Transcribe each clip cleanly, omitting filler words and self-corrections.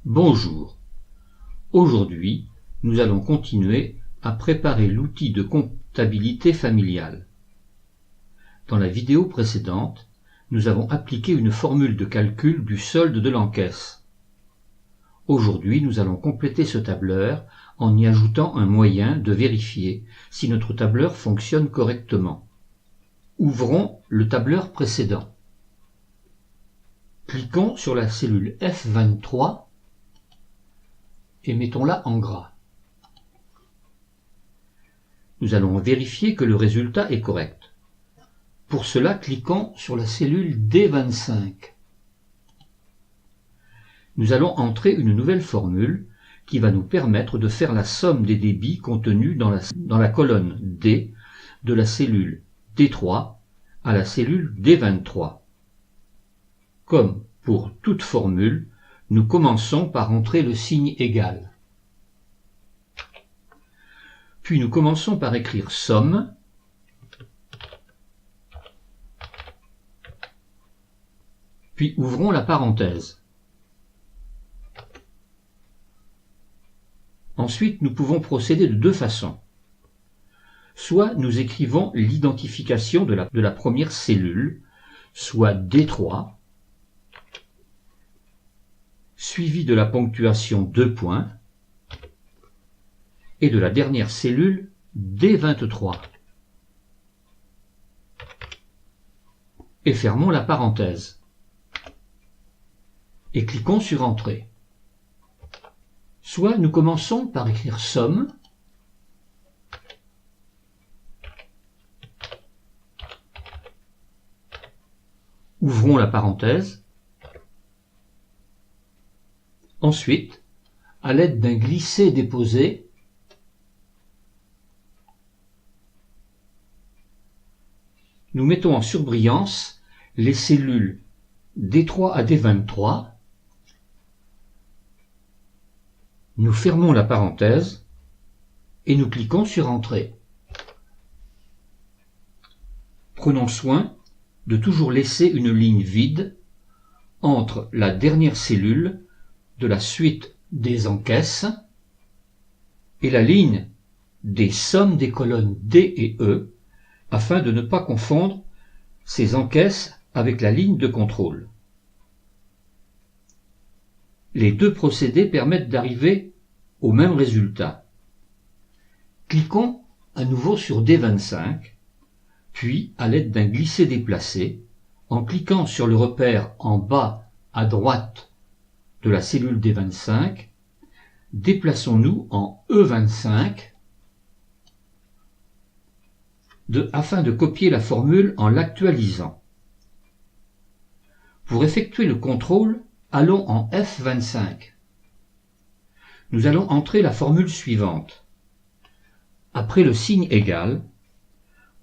Bonjour. Aujourd'hui, nous allons continuer à préparer l'outil de comptabilité familiale. Dans la vidéo précédente, nous avons appliqué une formule de calcul du solde de l'encaisse. Aujourd'hui, nous allons compléter ce tableur en y ajoutant un moyen de vérifier si notre tableur fonctionne correctement. Ouvrons le tableur précédent. Cliquons sur la cellule F23 et mettons-la en gras. Nous allons vérifier que le résultat est correct. Pour cela, cliquons sur la cellule D25. Nous allons entrer une nouvelle formule qui va nous permettre de faire la somme des débits contenus dans la colonne D de la cellule D3 à la cellule D23. Comme pour toute formule, nous commençons par entrer le signe égal. Puis nous commençons par écrire somme, puis ouvrons la parenthèse. Ensuite, nous pouvons procéder de deux façons. Soit nous écrivons l'identification de la première cellule, soit D3, suivi de la ponctuation 2 points, et de la dernière cellule D23. Et fermons la parenthèse. Et cliquons sur Entrée. Soit nous commençons par écrire somme, ouvrons la parenthèse. Ensuite, à l'aide d'un glisser-déposer, nous mettons en surbrillance les cellules D3 à D23. Nous fermons la parenthèse et nous cliquons sur Entrée. Prenons soin de toujours laisser une ligne vide entre la dernière cellule de la suite des encaisses et la ligne des sommes des colonnes D et E afin de ne pas confondre ces encaisses avec la ligne de contrôle. Les deux procédés permettent d'arriver au même résultat. Cliquons à nouveau sur D25, puis à l'aide d'un glisser-déplacer, en cliquant sur le repère en bas à droite de la cellule D25, déplaçons-nous en E25 afin de copier la formule en l'actualisant. Pour effectuer le contrôle, allons en F25. Nous allons entrer la formule suivante. Après le signe égal,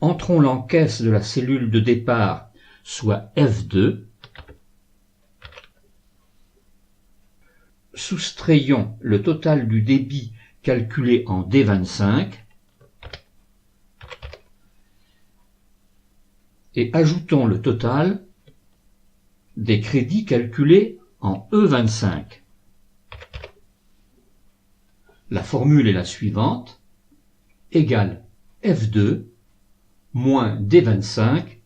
entrons l'encaisse de la cellule de départ, soit F2, soustrayons le total du débit calculé en D25 et ajoutons le total des crédits calculés en E25. La formule est la suivante, égale F2 moins D25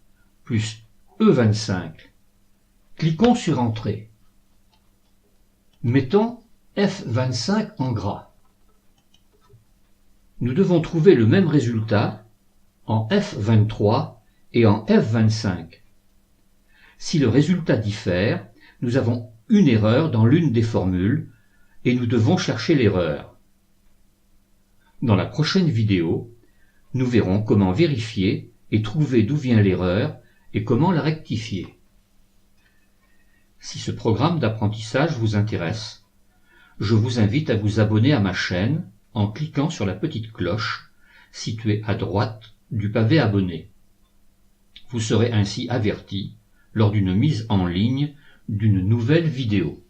plus E25. Cliquons sur Entrée. Mettons F25 en gras. Nous devons trouver le même résultat en F23 et en F25. Si le résultat diffère, nous avons une erreur dans l'une des formules et nous devons chercher l'erreur. Dans la prochaine vidéo, nous verrons comment vérifier et trouver d'où vient l'erreur et comment la rectifier. Si ce programme d'apprentissage vous intéresse, je vous invite à vous abonner à ma chaîne en cliquant sur la petite cloche située à droite du pavé abonné. Vous serez ainsi averti lors d'une mise en ligne d'une nouvelle vidéo.